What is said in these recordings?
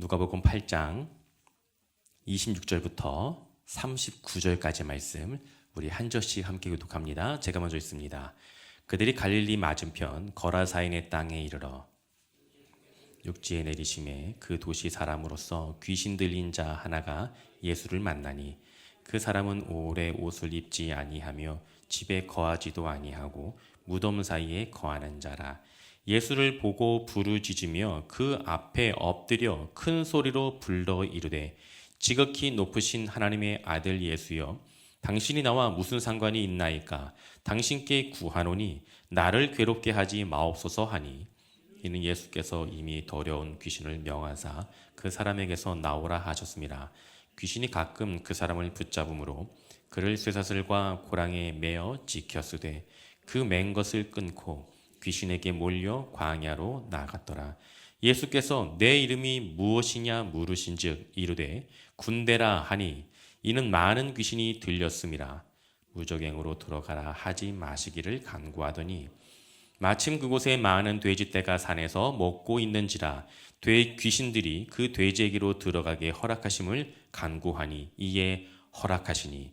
누가복음 8장 26절부터 39절까지 말씀 우리 한 절씩 함께 교독합니다. 제가 먼저 읽습니다. 그들이 갈릴리 맞은편 거라사인의 땅에 이르러 육지에 내리심에 그 도시 사람으로서 귀신 들린 자 하나가 예수를 만나니 그 사람은 오래 옷을 입지 아니하며 집에 거하지도 아니하고 무덤 사이에 거하는 자라. 예수를 보고 부르짖으며 그 앞에 엎드려 큰 소리로 불러 이르되 지극히 높으신 하나님의 아들 예수여, 당신이 나와 무슨 상관이 있나이까? 당신께 구하노니 나를 괴롭게 하지 마옵소서 하니, 이는 예수께서 이미 더러운 귀신을 명하사 그 사람에게서 나오라 하셨습니다. 귀신이 가끔 그 사람을 붙잡음으로 그를 쇠사슬과 고랑에 매어 지켰으되 그 맨 것을 끊고 귀신에게 몰려 광야로 나아갔더라. 예수께서 내 이름이 무엇이냐 물으신즉 이르되 군대라 하니, 이는 많은 귀신이 들렸음이라. 무적행으로 들어가라 하지 마시기를 간구하더니 마침 그곳에 많은 돼지떼가 산에서 먹고 있는지라 귀신들이 그 돼지에게로 들어가게 허락하심을 간구하니 이에 허락하시니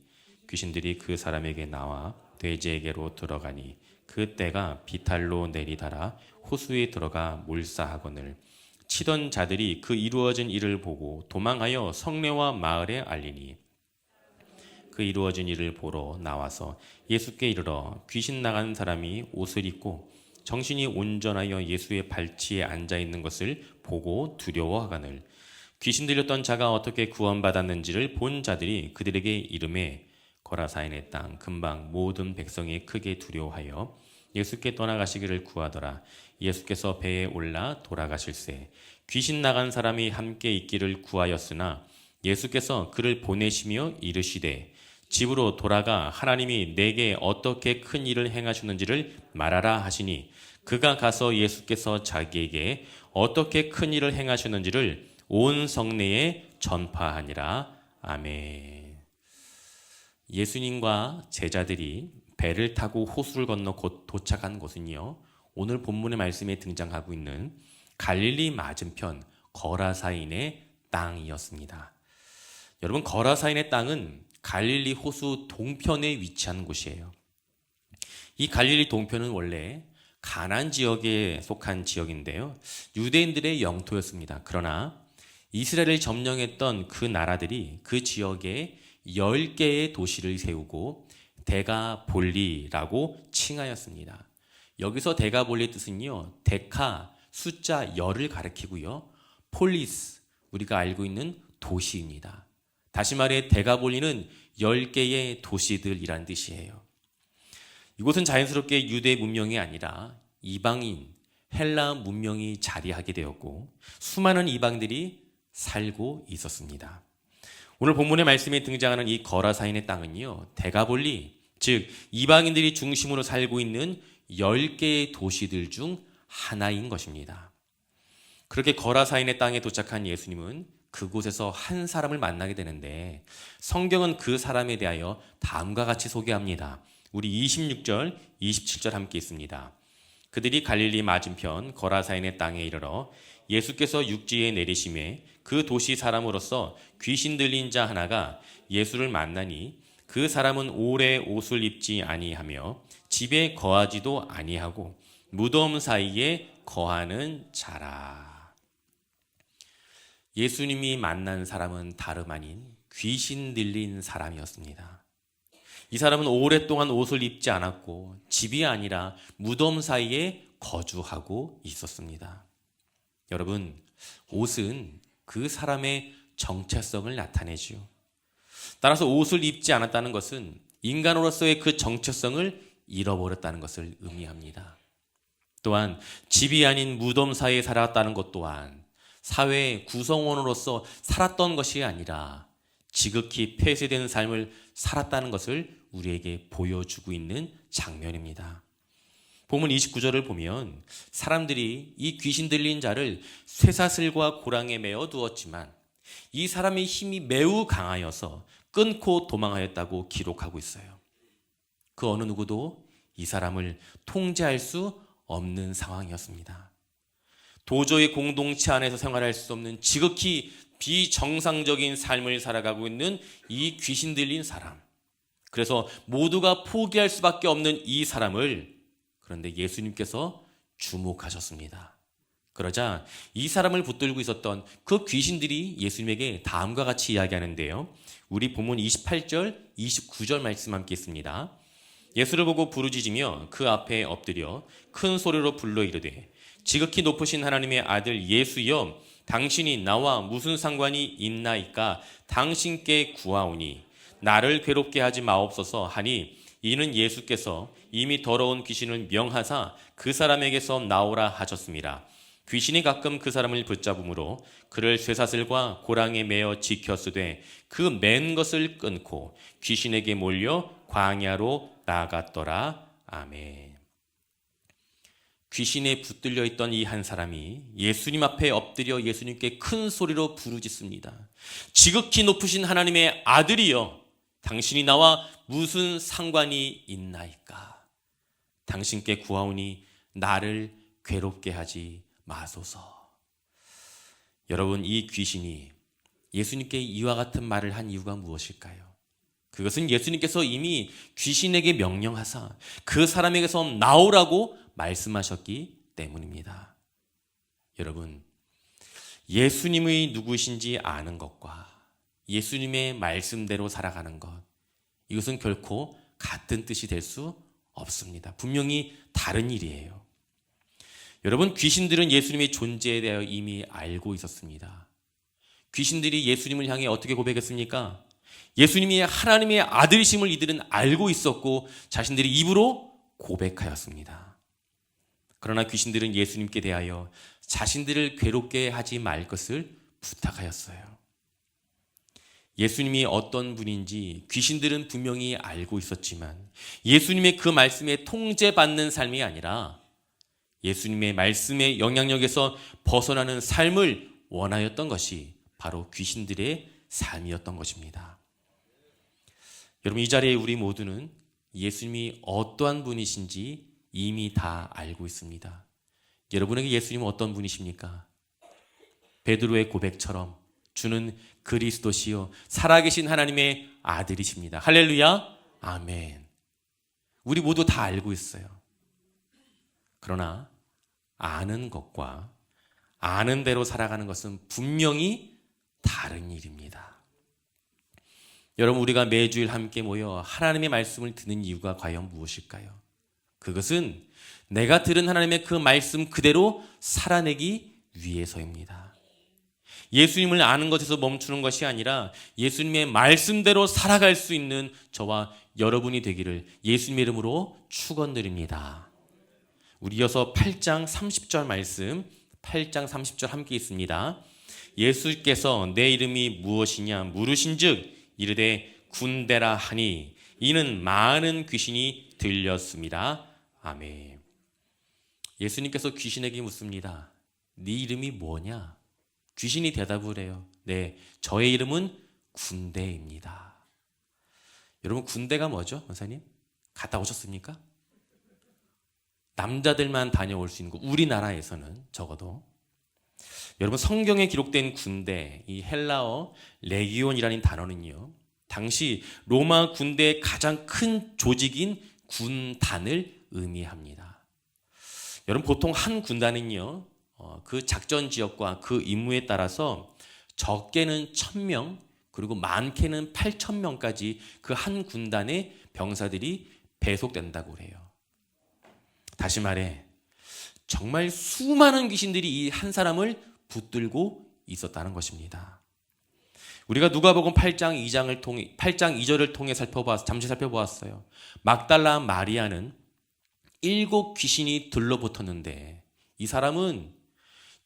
귀신들이 그 사람에게 나와 돼지에게로 들어가니 그 떼가 비탈로 내리달아 호수에 들어가 몰사하거늘 치던 자들이 그 이루어진 일을 보고 도망하여 성내와 마을에 알리니 그 이루어진 일을 보러 나와서 예수께 이르러 귀신 나간 사람이 옷을 입고 정신이 온전하여 예수의 발치에 앉아 있는 것을 보고 두려워하거늘 귀신 들렸던 자가 어떻게 구원받았는지를 본 자들이 그들에게 이르매 거라사인의 땅 근방 모든 백성이 크게 두려워하여 예수께 떠나가시기를 구하더라. 예수께서 배에 올라 돌아가실새 귀신 나간 사람이 함께 있기를 구하였으나 예수께서 그를 보내시며 이르시되 집으로 돌아가 하나님이 내게 어떻게 큰 일을 행하셨는지를 말하라 하시니 그가 가서 예수께서 자기에게 어떻게 큰 일을 행하셨는지를 온 성내에 전파하니라. 아멘. 예수님과 제자들이 배를 타고 호수를 건너 곧 도착한 곳은요, 오늘 본문의 말씀에 등장하고 있는 갈릴리 맞은편 거라사인의 땅이었습니다. 여러분, 거라사인의 땅은 갈릴리 호수 동편에 위치한 곳이에요. 이 갈릴리 동편은 원래 가나안 지역에 속한 지역인데요, 유대인들의 영토였습니다. 그러나 이스라엘을 점령했던 그 나라들이 그 지역에 10개의 도시를 세우고 데가볼리라고 칭하였습니다. 여기서 데가볼리의 뜻은요, 데카 숫자 10을 가리키고요, 폴리스 우리가 알고 있는 도시입니다. 다시 말해 데가볼리는 10개의 도시들이란 뜻이에요. 이곳은 자연스럽게 유대 문명이 아니라 이방인 헬라 문명이 자리하게 되었고 수많은 이방들이 살고 있었습니다. 오늘 본문의 말씀에 등장하는 이 거라사인의 땅은요, 데가볼리, 즉 이방인들이 중심으로 살고 있는 10개의 도시들 중 하나인 것입니다. 그렇게 거라사인의 땅에 도착한 예수님은 그곳에서 한 사람을 만나게 되는데 성경은 그 사람에 대하여 다음과 같이 소개합니다. 우리 26절, 27절 함께 있습니다. 그들이 갈릴리 맞은편 거라사인의 땅에 이르러 예수께서 육지에 내리심에 그 도시 사람으로서 귀신 들린 자 하나가 예수를 만나니 그 사람은 오래 옷을 입지 아니하며 집에 거하지도 아니하고 무덤 사이에 거하는 자라. 예수님이 만난 사람은 다름 아닌 귀신 들린 사람이었습니다. 이 사람은 오랫동안 옷을 입지 않았고 집이 아니라 무덤 사이에 거주하고 있었습니다. 여러분, 옷은 그 사람의 정체성을 나타내죠. 따라서 옷을 입지 않았다는 것은 인간으로서의 그 정체성을 잃어버렸다는 것을 의미합니다. 또한 집이 아닌 무덤 사이에 살았다는 것 또한 사회의 구성원으로서 살았던 것이 아니라 지극히 폐쇄된 삶을 살았다는 것을 우리에게 보여주고 있는 장면입니다. 본문 29절을 보면 사람들이 이 귀신 들린 자를 쇠사슬과 고랑에 매어 두었지만 이 사람의 힘이 매우 강하여서 끊고 도망하였다고 기록하고 있어요. 그 어느 누구도 이 사람을 통제할 수 없는 상황이었습니다. 도저히 공동체 안에서 생활할 수 없는 지극히 비정상적인 삶을 살아가고 있는 이 귀신 들린 사람. 그래서 모두가 포기할 수밖에 없는 이 사람을 그런데 예수님께서 주목하셨습니다. 그러자 이 사람을 붙들고 있었던 그 귀신들이 예수님에게 다음과 같이 이야기하는데요. 우리 본문 28절, 29절 말씀 함께 있습니다. 예수를 보고 부르짖으며 그 앞에 엎드려 큰 소리로 불러 이르되 지극히 높으신 하나님의 아들 예수여 당신이 나와 무슨 상관이 있나이까 당신께 구하오니 나를 괴롭게 하지 마옵소서 하니 이는 예수께서 이미 더러운 귀신을 명하사 그 사람에게서 나오라 하셨습니다. 귀신이 가끔 그 사람을 붙잡음으로 그를 쇠사슬과 고랑에 매어 지켰으되 그 맨 것을 끊고 귀신에게 몰려 광야로 나갔더라. 아멘. 귀신에 붙들려 있던 이 한 사람이 예수님 앞에 엎드려 예수님께 큰 소리로 부르짖습니다. 지극히 높으신 하나님의 아들이여 당신이 나와 무슨 상관이 있나이까? 당신께 구하오니 나를 괴롭게 하지 마소서. 여러분, 이 귀신이 예수님께 이와 같은 말을 한 이유가 무엇일까요? 그것은 예수님께서 이미 귀신에게 명령하사 그 사람에게서 나오라고 말씀하셨기 때문입니다. 여러분, 예수님의 누구신지 아는 것과 예수님의 말씀대로 살아가는 것, 이것은 결코 같은 뜻이 될 수 없습니다. 분명히 다른 일이에요. 여러분, 귀신들은 예수님의 존재에 대하여 이미 알고 있었습니다. 귀신들이 예수님을 향해 어떻게 고백했습니까? 예수님이 하나님의 아들이심을 이들은 알고 있었고 자신들이 입으로 고백하였습니다. 그러나 귀신들은 예수님께 대하여 자신들을 괴롭게 하지 말 것을 부탁하였어요. 예수님이 어떤 분인지 귀신들은 분명히 알고 있었지만 예수님의 그 말씀에 통제받는 삶이 아니라 예수님의 말씀의 영향력에서 벗어나는 삶을 원하였던 것이 바로 귀신들의 삶이었던 것입니다. 여러분, 이 자리에 우리 모두는 예수님이 어떠한 분이신지 이미 다 알고 있습니다. 여러분에게 예수님은 어떤 분이십니까? 베드로의 고백처럼 주는 그리스도시요 살아계신 하나님의 아들이십니다. 할렐루야, 아멘. 우리 모두 다 알고 있어요. 그러나 아는 것과 아는 대로 살아가는 것은 분명히 다른 일입니다. 여러분, 우리가 매주일 함께 모여 하나님의 말씀을 듣는 이유가 과연 무엇일까요? 그것은 내가 들은 하나님의 그 말씀 그대로 살아내기 위해서입니다. 예수님을 아는 것에서 멈추는 것이 아니라 예수님의 말씀대로 살아갈 수 있는 저와 여러분이 되기를 예수님의 이름으로 축원드립니다. 우리 이어서 8장 30절 말씀, 8장 30절 함께 있습니다. 예수께서 내 이름이 무엇이냐 물으신즉 이르되 군대라 하니 이는 많은 귀신이 들렸습니다. 아멘. 예수님께서 귀신에게 묻습니다. 네 이름이 뭐냐? 귀신이 대답을 해요. 네, 저의 이름은 군대입니다. 여러분, 군대가 뭐죠, 원사님? 갔다 오셨습니까? 남자들만 다녀올 수 있는 거, 우리나라에서는 적어도. 여러분, 성경에 기록된 군대, 이 헬라어 레기온이라는 단어는요, 당시 로마 군대의 가장 큰 조직인 군단을 의미합니다. 여러분, 보통 한 군단은요, 그 작전 지역과 그 임무에 따라서 적게는 1000명, 그리고 많게는 8000명까지 그 한 군단의 병사들이 배속된다고 해요. 다시 말해, 정말 수많은 귀신들이 이 한 사람을 붙들고 있었다는 것입니다. 우리가 누가복음 8장 2절을 통해 잠시 살펴보았어요. 막달라 마리아는 7 귀신이 들러붙었는데 이 사람은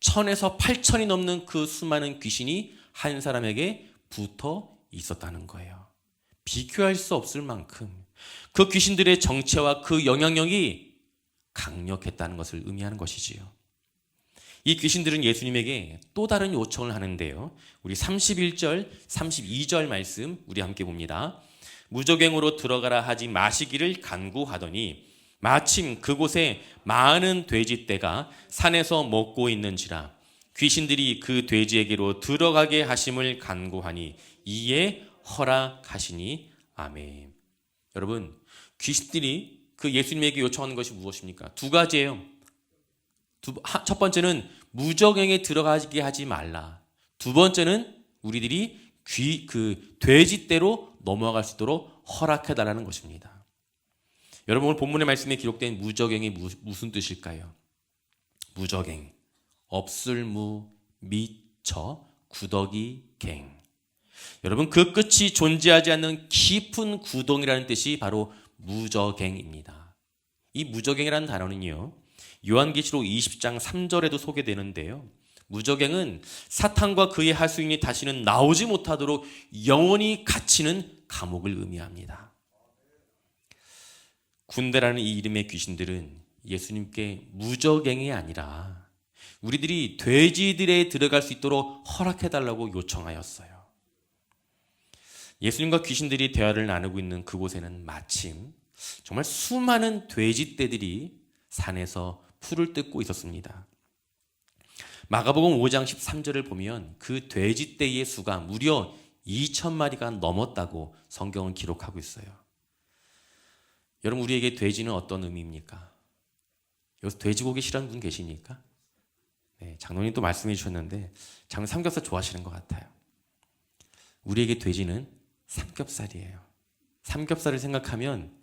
1000에서 8000이 넘는 그 수많은 귀신이 한 사람에게 붙어 있었다는 거예요. 비교할 수 없을 만큼 그 귀신들의 정체와 그 영향력이 강력했다는 것을 의미하는 것이지요. 이 귀신들은 예수님에게 또 다른 요청을 하는데요. 우리 31절, 32절 말씀 우리 함께 봅니다. 무적행으로 들어가라 하지 마시기를 간구하더니 마침 그곳에 많은 돼지떼가 산에서 먹고 있는지라 귀신들이 그 돼지에게로 들어가게 하심을 간구하니 이에 허락하시니 아멘. 여러분, 귀신들이 그 예수님에게 요청하는 것이 무엇입니까? 두 가지예요. 첫 번째는 무저갱에 들어가게 하지 말라. 두 번째는 우리들이 그 돼지떼로 넘어갈 수 있도록 허락해달라는 것입니다. 여러분, 오늘 본문의 말씀에 기록된 무저갱이 무슨 뜻일까요? 무저갱, 없을무, 미처, 구더기갱. 여러분, 그 끝이 존재하지 않는 깊은 구덩이라는 뜻이 바로 무저갱입니다. 이 무저갱이라는 단어는요, 요한계시록 20장 3절에도 소개되는데요, 무저갱은 사탄과 그의 하수인이 다시는 나오지 못하도록 영원히 갇히는 감옥을 의미합니다. 군대라는 이 이름의 귀신들은 예수님께 무저갱이 아니라 우리들이 돼지들에 들어갈 수 있도록 허락해달라고 요청하였어요. 예수님과 귀신들이 대화를 나누고 있는 그곳에는 마침 정말 수많은 돼지떼들이 산에서 풀을 뜯고 있었습니다. 마가복음 5장 13절을 보면 그 돼지떼의 수가 무려 2,000마리가 넘었다고 성경은 기록하고 있어요. 여러분, 우리에게 돼지는 어떤 의미입니까? 여기서 돼지고기 싫어하는 분 계십니까? 네, 장로님 또 말씀해 주셨는데 장로님 삼겹살 좋아하시는 것 같아요. 우리에게 돼지는 삼겹살이에요. 삼겹살을 생각하면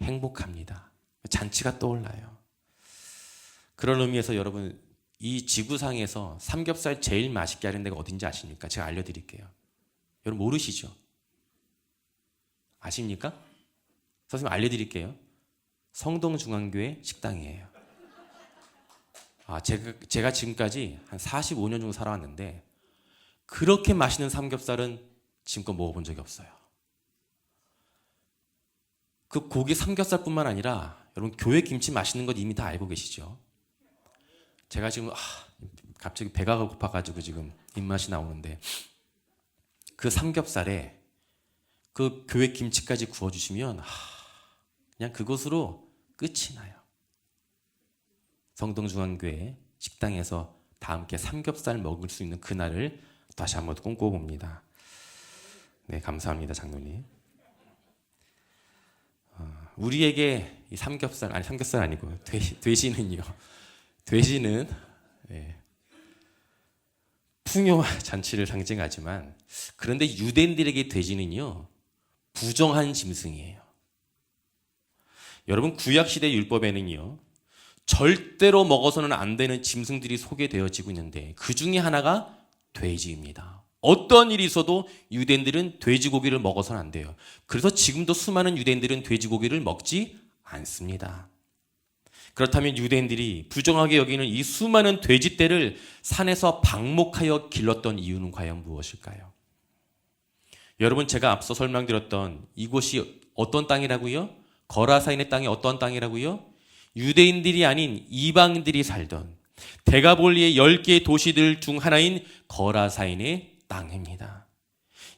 행복합니다. 잔치가 떠올라요. 그런 의미에서 여러분, 이 지구상에서 삼겹살 제일 맛있게 하는 데가 어딘지 아십니까? 제가 알려드릴게요. 여러분 모르시죠? 아십니까? 선생님 알려드릴게요. 성동중앙교회 식당이에요. 제가 지금까지 한 45년 정도 살아왔는데 그렇게 맛있는 삼겹살은 지금껏 먹어본 적이 없어요. 그 고기 삼겹살뿐만 아니라 여러분, 교회 김치 맛있는 것 이미 다 알고 계시죠? 제가 지금 갑자기 배가 고파가지고 지금 입맛이 나오는데 그 삼겹살에 그 교회 김치까지 구워주시면 그냥 그것으로 끝이 나요. 성동중앙교회 식당에서 다 함께 삼겹살 먹을 수 있는 그날을 다시 한번 꿈꿔봅니다. 네, 감사합니다, 장로님. 우리에게 이 삼겹살 아니고 돼지는요. 돼지는 풍요와 잔치를 상징하지만 그런데 유대인들에게 돼지는요, 부정한 짐승이에요. 여러분, 구약시대 율법에는요, 절대로 먹어서는 안 되는 짐승들이 소개되어지고 있는데 그 중에 하나가 돼지입니다. 어떤 일이 있어도 유대인들은 돼지고기를 먹어서는 안 돼요. 그래서 지금도 수많은 유대인들은 돼지고기를 먹지 않습니다. 그렇다면 유대인들이 부정하게 여기는 이 수많은 돼지떼를 산에서 방목하여 길렀던 이유는 과연 무엇일까요? 여러분, 제가 앞서 설명드렸던 이곳이 어떤 땅이라고요? 거라사인의 땅이 어떤 땅이라고요? 유대인들이 아닌 이방인들이 살던 데가볼리의 10개의 도시들 중 하나인 거라사인의 땅입니다.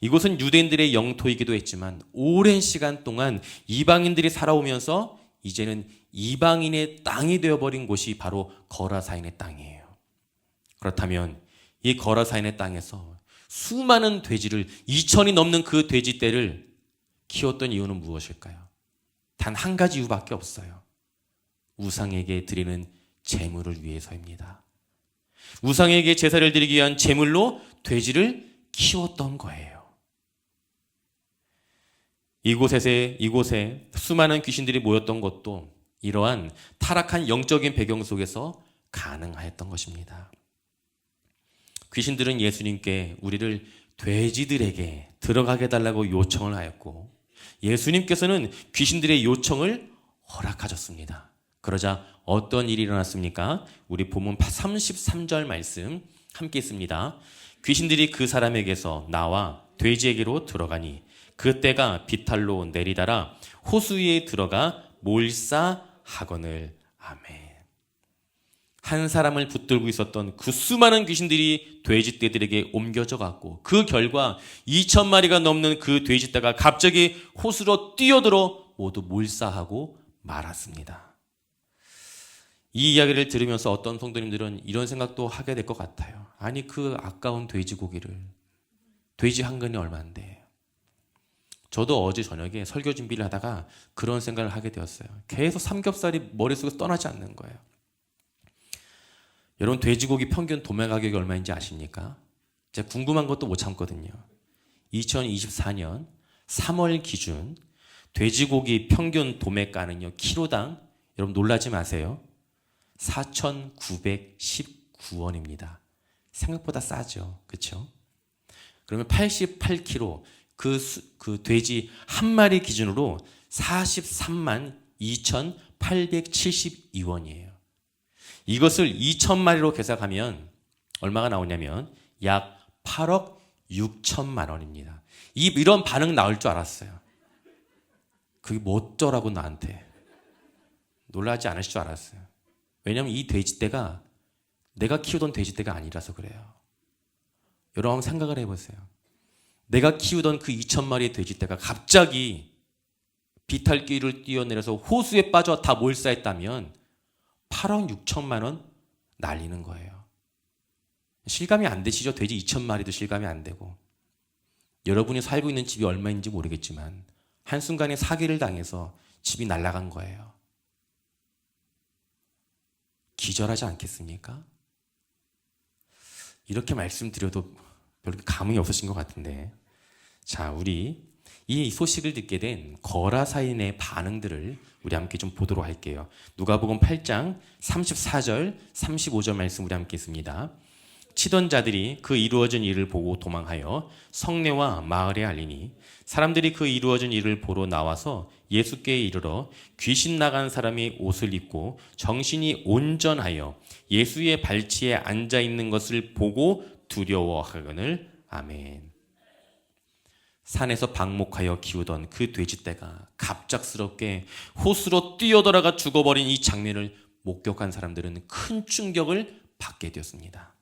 이곳은 유대인들의 영토이기도 했지만 오랜 시간 동안 이방인들이 살아오면서 이제는 이방인의 땅이 되어버린 곳이 바로 거라사인의 땅이에요. 그렇다면 이 거라사인의 땅에서 수많은 돼지를 2,000이 넘는 그 돼지떼를 키웠던 이유는 무엇일까요? 단 한 가지 이유밖에 없어요. 우상에게 드리는 제물을 위해서입니다. 우상에게 제사를 드리기 위한 제물로 돼지를 키웠던 거예요. 이곳에 수많은 귀신들이 모였던 것도 이러한 타락한 영적인 배경 속에서 가능하였던 것입니다. 귀신들은 예수님께 우리를 돼지들에게 들어가게 해달라고 요청을 하였고 예수님께서는 귀신들의 요청을 허락하셨습니다. 그러자 어떤 일이 일어났습니까? 우리 본문 33절 말씀 함께 있습니다. 귀신들이 그 사람에게서 나와 돼지에게로 들어가니 그때가 비탈로 내리다라 호수 위에 들어가 몰사하거늘. 아멘. 한 사람을 붙들고 있었던 그 수많은 귀신들이 돼지떼들에게 옮겨져 갔고 그 결과 2,000마리가 넘는 그 돼지떼가 갑자기 호수로 뛰어들어 모두 몰사하고 말았습니다. 이 이야기를 들으면서 어떤 성도님들은 이런 생각도 하게 될 것 같아요. 아니, 그 아까운 돼지고기를, 돼지 한 근이 얼마인데. 저도 어제 저녁에 설교 준비를 하다가 그런 생각을 하게 되었어요. 계속 삼겹살이 머릿속에서 떠나지 않는 거예요. 여러분, 돼지고기 평균 도매 가격이 얼마인지 아십니까? 제가 궁금한 것도 못 참거든요. 2024년 3월 기준 돼지고기 평균 도매가는요, 키로당, 여러분 놀라지 마세요, 4,919원입니다. 생각보다 싸죠. 그렇죠? 그러면 88kg, 그 돼지 한 마리 기준으로 43만 2,872원이에요. 이것을 2,000마리로 계산하면 얼마가 나오냐면 약 8억 6천만 원입니다. 이런 반응 나올 줄 알았어요. 그게 뭐 어쩌라고 나한테. 놀라지 않으실 줄 알았어요. 왜냐하면 이 돼지떼가 내가 키우던 돼지떼가 아니라서 그래요. 여러분 한번 생각을 해보세요. 내가 키우던 그 2,000마리의 돼지떼가 갑자기 비탈길을 뛰어내려서 호수에 빠져 다 몰사했다면 8억 6천만 원 날리는 거예요. 실감이 안 되시죠? 돼지 2,000마리도 실감이 안 되고. 여러분이 살고 있는 집이 얼마인지 모르겠지만 한순간에 사기를 당해서 집이 날아간 거예요. 기절하지 않겠습니까? 이렇게 말씀드려도 별로 감흥이 없으신 것 같은데, 자, 우리 이 소식을 듣게 된 거라사인의 반응들을 우리 함께 좀 보도록 할게요. 누가복음 8장 34절 35절 말씀 우리 함께 있습니다. 치던 자들이 그 이루어진 일을 보고 도망하여 성내와 마을에 알리니 사람들이 그 이루어진 일을 보러 나와서 예수께 이르러 귀신 나간 사람이 옷을 입고 정신이 온전하여 예수의 발치에 앉아 있는 것을 보고 두려워하거늘. 아멘. 산에서 방목하여 키우던 그 돼지떼가 갑작스럽게 호수로 뛰어들어가 죽어버린 이 장면을 목격한 사람들은 큰 충격을 받게 되었습니다.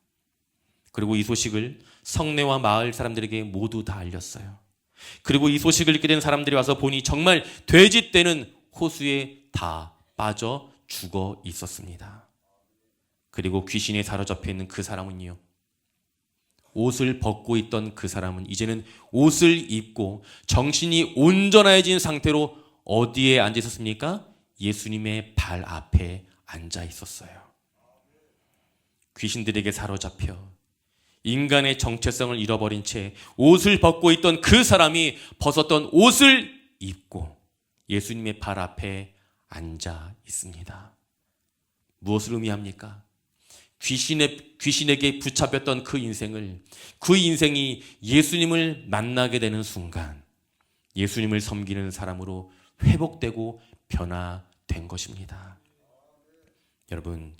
그리고 이 소식을 성내와 마을 사람들에게 모두 다 알렸어요. 그리고 이 소식을 읽게 된 사람들이 와서 보니 정말 돼지떼는 호수에 다 빠져 죽어 있었습니다. 그리고 귀신에 사로잡혀 있는 그 사람은요, 옷을 벗고 있던 그 사람은 이제는 옷을 입고 정신이 온전해진 상태로 어디에 앉아 있었습니까? 예수님의 발 앞에 앉아 있었어요. 귀신들에게 사로잡혀 인간의 정체성을 잃어버린 채 옷을 벗고 있던 그 사람이 벗었던 옷을 입고 예수님의 발 앞에 앉아 있습니다. 무엇을 의미합니까? 귀신에게 붙잡혔던 그 인생이 예수님을 만나게 되는 순간 예수님을 섬기는 사람으로 회복되고 변화된 것입니다. 여러분,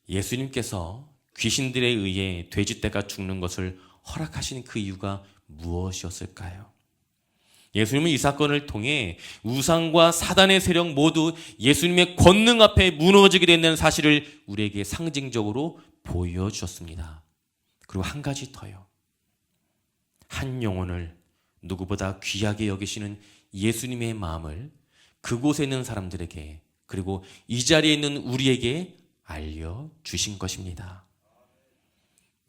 예수님께서 귀신들에 의해 돼지떼가 죽는 것을 허락하신 그 이유가 무엇이었을까요? 예수님은 이 사건을 통해 우상과 사단의 세력 모두 예수님의 권능 앞에 무너지게 된다는 사실을 우리에게 상징적으로 보여주셨습니다. 그리고 한 가지 더요. 한 영혼을 누구보다 귀하게 여기시는 예수님의 마음을 그곳에 있는 사람들에게, 그리고 이 자리에 있는 우리에게 알려주신 것입니다.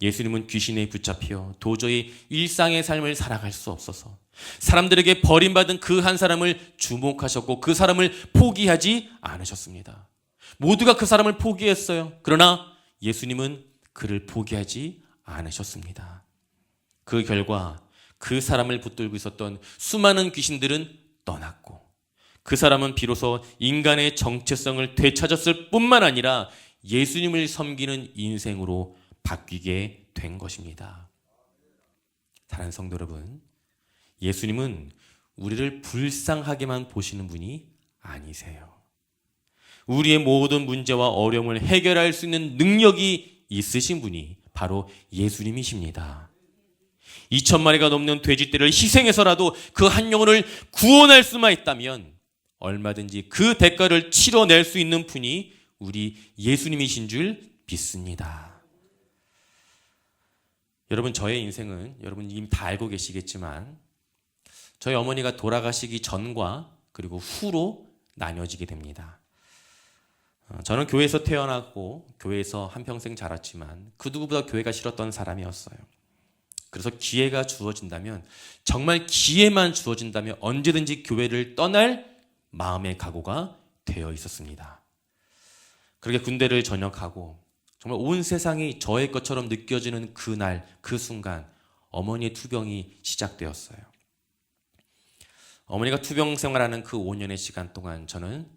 예수님은 귀신에 붙잡혀 도저히 일상의 삶을 살아갈 수 없어서 사람들에게 버림받은 그 한 사람을 주목하셨고 그 사람을 포기하지 않으셨습니다. 모두가 그 사람을 포기했어요. 그러나 예수님은 그를 포기하지 않으셨습니다. 그 결과 그 사람을 붙들고 있었던 수많은 귀신들은 떠났고 그 사람은 비로소 인간의 정체성을 되찾았을 뿐만 아니라 예수님을 섬기는 인생으로 바뀌게 된 것입니다. 사랑하는 성도 여러분, 예수님은 우리를 불쌍하게만 보시는 분이 아니세요. 우리의 모든 문제와 어려움을 해결할 수 있는 능력이 있으신 분이 바로 예수님이십니다. 2,000마리가 넘는 돼지떼를 희생해서라도 그 한 영혼을 구원할 수만 있다면 얼마든지 그 대가를 치러낼 수 있는 분이 우리 예수님이신 줄 믿습니다. 여러분, 저의 인생은 여러분 이미 다 알고 계시겠지만 저희 어머니가 돌아가시기 전과 그리고 후로 나뉘어지게 됩니다. 저는 교회에서 태어났고 교회에서 한평생 자랐지만 그 누구보다 교회가 싫었던 사람이었어요. 그래서 기회가 주어진다면, 정말 기회만 주어진다면 언제든지 교회를 떠날 마음의 각오가 되어 있었습니다. 그렇게 군대를 전역하고 정말 온 세상이 저의 것처럼 느껴지는 그날, 그 순간 어머니의 투병이 시작되었어요. 어머니가 투병 생활하는 그 5년의 시간 동안 저는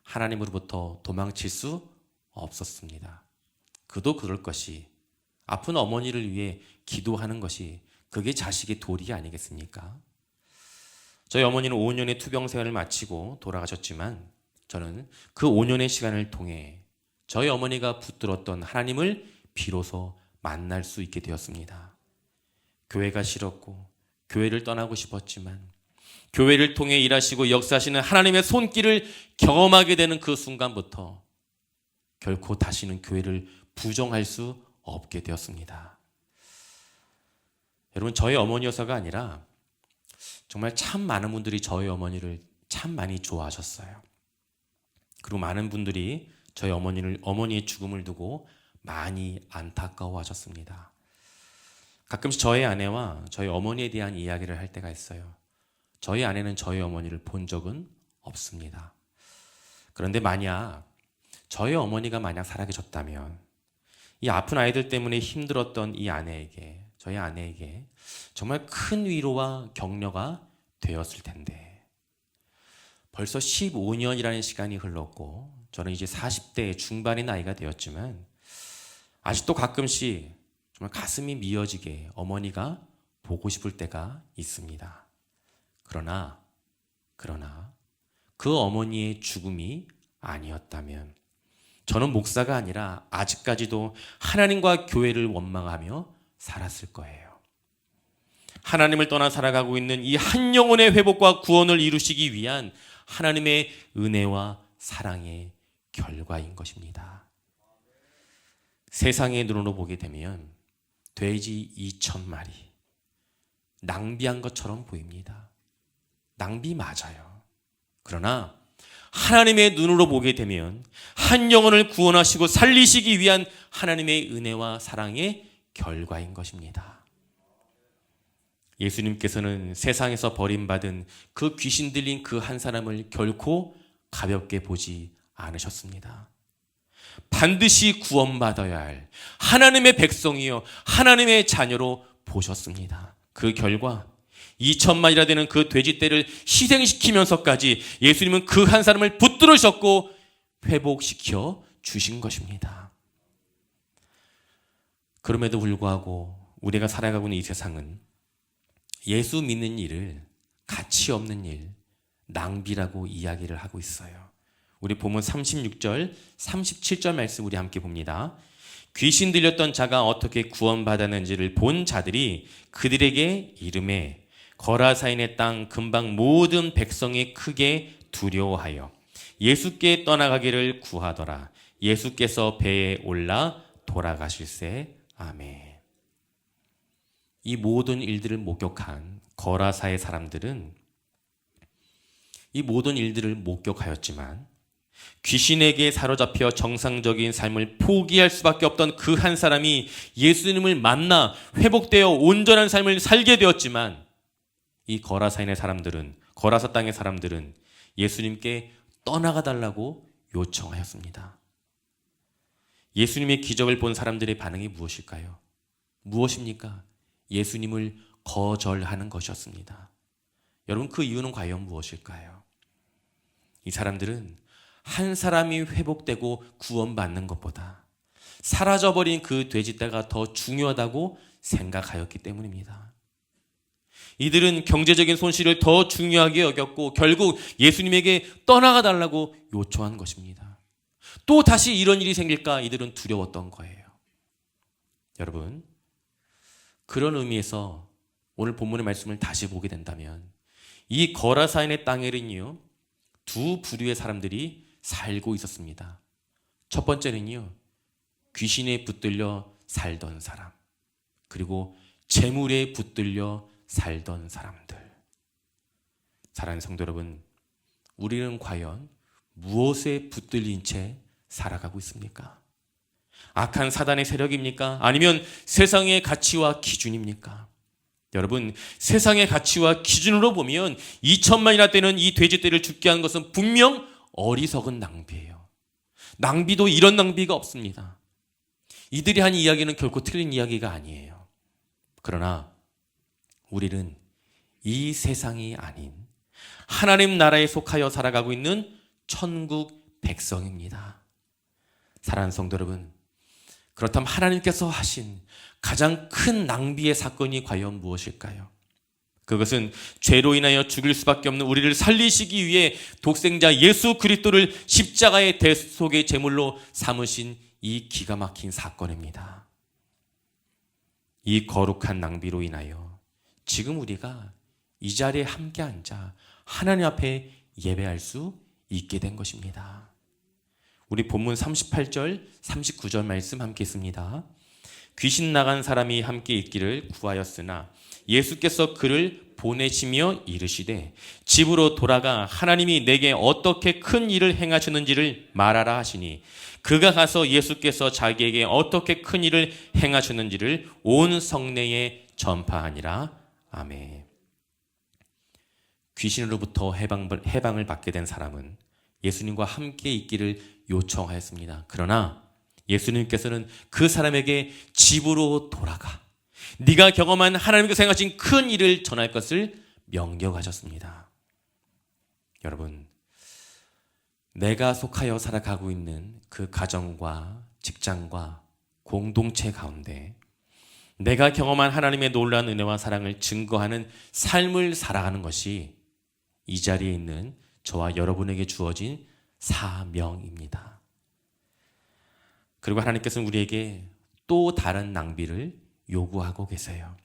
하나님으로부터 도망칠 수 없었습니다. 그도 그럴 것이, 아픈 어머니를 위해 기도하는 것이 그게 자식의 도리 아니겠습니까? 저희 어머니는 5년의 투병 생활을 마치고 돌아가셨지만 저는 그 5년의 시간을 통해 저희 어머니가 붙들었던 하나님을 비로소 만날 수 있게 되었습니다. 교회가 싫었고 교회를 떠나고 싶었지만 교회를 통해 일하시고 역사하시는 하나님의 손길을 경험하게 되는 그 순간부터 결코 다시는 교회를 부정할 수 없게 되었습니다. 여러분, 저희 어머니여서가 아니라 정말 참 많은 분들이 저희 어머니를 참 많이 좋아하셨어요. 그리고 많은 분들이 저희 어머니의 죽음을 두고 많이 안타까워하셨습니다. 가끔씩 저희 아내와 저희 어머니에 대한 이야기를 할 때가 있어요. 저희 아내는 저희 어머니를 본 적은 없습니다. 그런데 만약 저희 어머니가 만약 살아계셨다면 이 아픈 아이들 때문에 힘들었던 저희 아내에게 정말 큰 위로와 격려가 되었을 텐데, 벌써 15년이라는 시간이 흘렀고 저는 이제 40대 중반의 나이가 되었지만 아직도 가끔씩 정말 가슴이 미어지게 어머니가 보고 싶을 때가 있습니다. 그러나 그 어머니의 죽음이 아니었다면 저는 목사가 아니라 아직까지도 하나님과 교회를 원망하며 살았을 거예요. 하나님을 떠나 살아가고 있는 이 한 영혼의 회복과 구원을 이루시기 위한 하나님의 은혜와 사랑의 결과인 것입니다. 세상의 눈으로 보게 되면 돼지 2,000마리, 낭비한 것처럼 보입니다. 낭비 맞아요. 그러나 하나님의 눈으로 보게 되면 한 영혼을 구원하시고 살리시기 위한 하나님의 은혜와 사랑의 결과인 것입니다. 예수님께서는 세상에서 버림받은 그 귀신 들린 그 한 사람을 결코 가볍게 보지 않으셨습니다. 반드시 구원받아야 할 하나님의 백성이요 하나님의 자녀로 보셨습니다. 그 결과 2,000마리나 되는 그 돼지떼를 희생시키면서까지 예수님은 그 한 사람을 붙들으셨고 회복시켜 주신 것입니다. 그럼에도 불구하고 우리가 살아가고 있는 이 세상은 예수 믿는 일을 가치 없는 일, 낭비라고 이야기를 하고 있어요. 우리 본문 36절, 37절 말씀 우리 함께 봅니다. 귀신 들렸던 자가 어떻게 구원받았는지를 본 자들이 그들에게 이르매 거라사인의 땅 근방 모든 백성이 크게 두려워하여 예수께 떠나가기를 구하더라. 예수께서 배에 올라 돌아가실세. 아멘. 이 모든 일들을 목격한 거라사의 사람들은 이 모든 일들을 목격하였지만 귀신에게 사로잡혀 정상적인 삶을 포기할 수밖에 없던 그 한 사람이 예수님을 만나 회복되어 온전한 삶을 살게 되었지만 이 거라사 땅의 사람들은 예수님께 떠나가 달라고 요청하였습니다. 예수님의 기적을 본 사람들의 반응이 무엇일까요? 무엇입니까? 예수님을 거절하는 것이었습니다. 여러분, 그 이유는 과연 무엇일까요? 이 사람들은 한 사람이 회복되고 구원받는 것보다 사라져버린 그 돼지떼가 더 중요하다고 생각하였기 때문입니다. 이들은 경제적인 손실을 더 중요하게 여겼고 결국 예수님에게 떠나가 달라고 요청한 것입니다. 또 다시 이런 일이 생길까 이들은 두려웠던 거예요. 여러분, 그런 의미에서 오늘 본문의 말씀을 다시 보게 된다면 이 거라사인의 땅에는요, 두 부류의 사람들이 살고 있었습니다. 첫 번째는요, 귀신에 붙들려 살던 사람, 그리고 재물에 붙들려 살던 사람들. 사랑하는 성도 여러분, 우리는 과연 무엇에 붙들린 채 살아가고 있습니까? 악한 사단의 세력입니까? 아니면 세상의 가치와 기준입니까? 여러분, 세상의 가치와 기준으로 보면 2천만이나 되는 이 돼지떼를 죽게 한 것은 분명 어리석은 낭비예요. 낭비도 이런 낭비가 없습니다. 이들이 한 이야기는 결코 틀린 이야기가 아니에요. 그러나 우리는 이 세상이 아닌 하나님 나라에 속하여 살아가고 있는 천국 백성입니다. 사랑하는 성도 여러분, 그렇다면 하나님께서 하신 가장 큰 낭비의 사건이 과연 무엇일까요? 그것은 죄로 인하여 죽을 수밖에 없는 우리를 살리시기 위해 독생자 예수 그리스도를 십자가의 대속의 제물로 삼으신 이 기가 막힌 사건입니다. 이 거룩한 낭비로 인하여 지금 우리가 이 자리에 함께 앉아 하나님 앞에 예배할 수 있게 된 것입니다. 우리 본문 38절, 39절 말씀 함께 있습니다. 귀신 나간 사람이 함께 있기를 구하였으나 예수께서 그를 보내시며 이르시되 집으로 돌아가 하나님이 내게 어떻게 큰 일을 행하셨는지를 말하라 하시니 그가 가서 예수께서 자기에게 어떻게 큰 일을 행하셨는지를 온 성내에 전파하니라. 아멘. 귀신으로부터 해방을 받게 된 사람은 예수님과 함께 있기를 요청하였습니다. 그러나 예수님께서는 그 사람에게 집으로 돌아가 네가 경험한 하나님께서 행하신 큰 일을 전할 것을 명령하셨습니다. 여러분, 내가 속하여 살아가고 있는 그 가정과 직장과 공동체 가운데 내가 경험한 하나님의 놀라운 은혜와 사랑을 증거하는 삶을 살아가는 것이 이 자리에 있는 저와 여러분에게 주어진 사명입니다. 그리고 하나님께서는 우리에게 또 다른 낭비를 요구하고 계세요.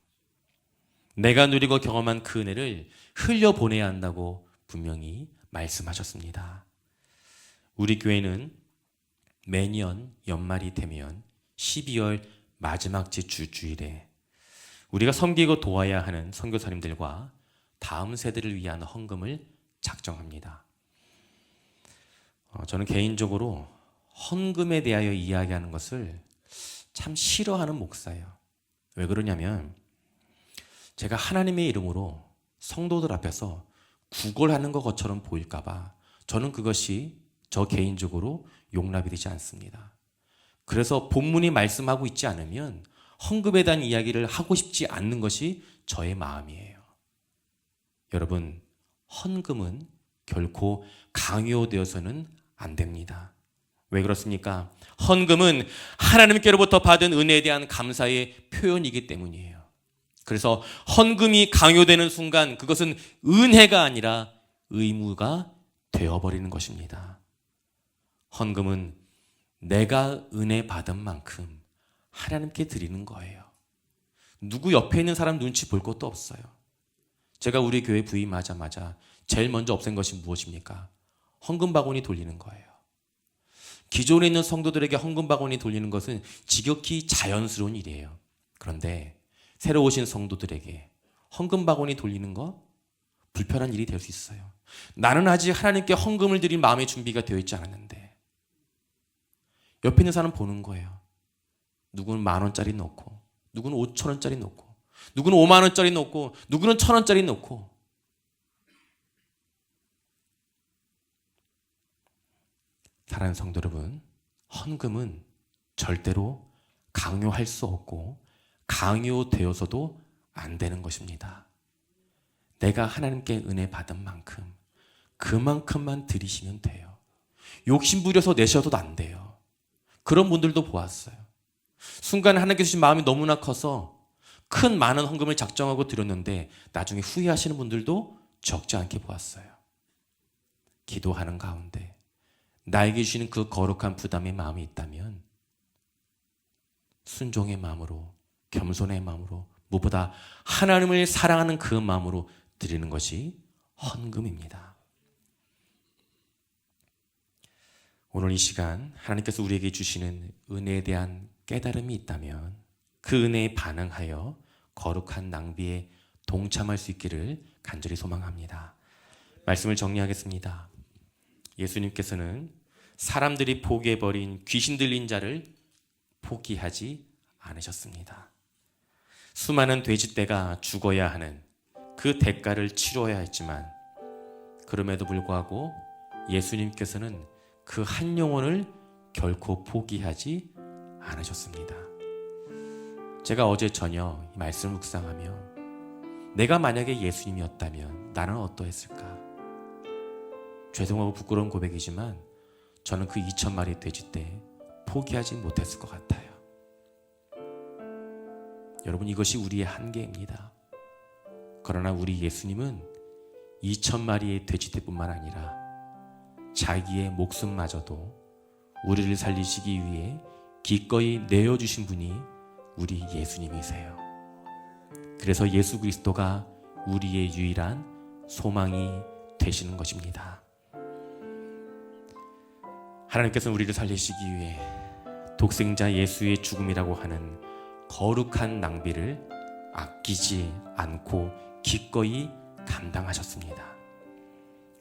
내가 누리고 경험한 그 은혜를 흘려보내야 한다고 분명히 말씀하셨습니다. 우리 교회는 매년 연말이 되면 12월 마지막 주일에 우리가 섬기고 도와야 하는 선교사님들과 다음 세대를 위한 헌금을 작정합니다. 저는 개인적으로 헌금에 대하여 이야기하는 것을 참 싫어하는 목사예요. 왜 그러냐면 제가 하나님의 이름으로 성도들 앞에서 구걸하는 것처럼 보일까 봐 저는 그것이 저 개인적으로 용납이 되지 않습니다. 그래서 본문이 말씀하고 있지 않으면 헌금에 대한 이야기를 하고 싶지 않는 것이 저의 마음이에요. 여러분, 헌금은 결코 강요되어서는 안 됩니다. 왜 그렇습니까? 헌금은 하나님께로부터 받은 은혜에 대한 감사의 표현이기 때문이에요. 그래서 헌금이 강요되는 순간 그것은 은혜가 아니라 의무가 되어버리는 것입니다. 헌금은 내가 은혜 받은 만큼 하나님께 드리는 거예요. 누구 옆에 있는 사람 눈치 볼 것도 없어요. 제가 우리 교회 부임하자마자 제일 먼저 없앤 것이 무엇입니까? 헌금 바구니 돌리는 거예요. 기존에 있는 성도들에게 헌금 바구니 돌리는 것은 지극히 자연스러운 일이에요. 그런데 새로 오신 성도들에게 헌금 바구니 돌리는 거 불편한 일이 될 수 있어요. 나는 아직 하나님께 헌금을 드릴 마음의 준비가 되어 있지 않았는데 옆에 있는 사람 보는 거예요. 누구는 10,000원짜리 넣고 누구는 5,000원짜리 넣고 누구는 50,000원짜리 넣고 누구는 1,000원짜리 넣고 사랑하는 성도 여러분, 헌금은 절대로 강요할 수 없고 강요되어서도 안 되는 것입니다. 내가 하나님께 은혜 받은 만큼 그만큼만 드리시면 돼요. 욕심 부려서 내셔도 안 돼요. 그런 분들도 보았어요. 순간 하나님께서 주신 마음이 너무나 커서 큰 많은 헌금을 작정하고 드렸는데 나중에 후회하시는 분들도 적지 않게 보았어요. 기도하는 가운데 나에게 주시는 그 거룩한 부담의 마음이 있다면 순종의 마음으로, 겸손의 마음으로, 무엇보다 하나님을 사랑하는 그 마음으로 드리는 것이 헌금입니다. 오늘 이 시간 하나님께서 우리에게 주시는 은혜에 대한 깨달음이 있다면 그 은혜에 반응하여 거룩한 낭비에 동참할 수 있기를 간절히 소망합니다. 말씀을 정리하겠습니다. 예수님께서는 사람들이 포기해버린 귀신 들린 자를 포기하지 않으셨습니다. 수많은 돼지떼가 죽어야 하는 그 대가를 치러야 했지만 그럼에도 불구하고 예수님께서는 그 한 영혼을 결코 포기하지 않으셨습니다. 제가 어제 저녁 이 말씀을 묵상하며 내가 만약에 예수님이었다면 나는 어떠했을까? 죄송하고 부끄러운 고백이지만 저는 그 2,000마리 돼지떼 포기하지 못했을 것 같아요. 여러분, 이것이 우리의 한계입니다. 그러나 우리 예수님은 2,000마리의 돼지떼뿐만 아니라 자기의 목숨마저도 우리를 살리시기 위해 기꺼이 내어주신 분이 우리 예수님이세요. 그래서 예수 그리스도가 우리의 유일한 소망이 되시는 것입니다. 하나님께서는 우리를 살리시기 위해 독생자 예수의 죽음이라고 하는 거룩한 낭비를 아끼지 않고 기꺼이 감당하셨습니다.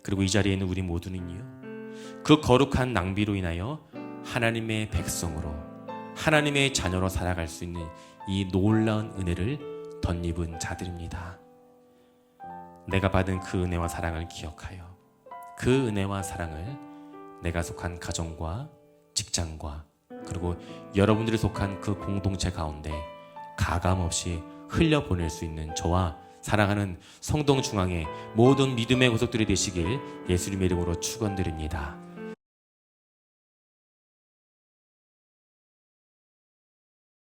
그리고 이 자리에 있는 우리 모두는요, 그 거룩한 낭비로 인하여 하나님의 백성으로, 하나님의 자녀로 살아갈 수 있는 이 놀라운 은혜를 덧입은 자들입니다. 내가 받은 그 은혜와 사랑을 기억하여 그 은혜와 사랑을 내가 속한 가정과 직장과 그리고 여러분들이 속한 그 공동체 가운데 가감없이 흘려보낼 수 있는 저와 사랑하는 성동 중앙의 모든 믿음의 구석들이 되시길 예수님의 이름으로 축원드립니다.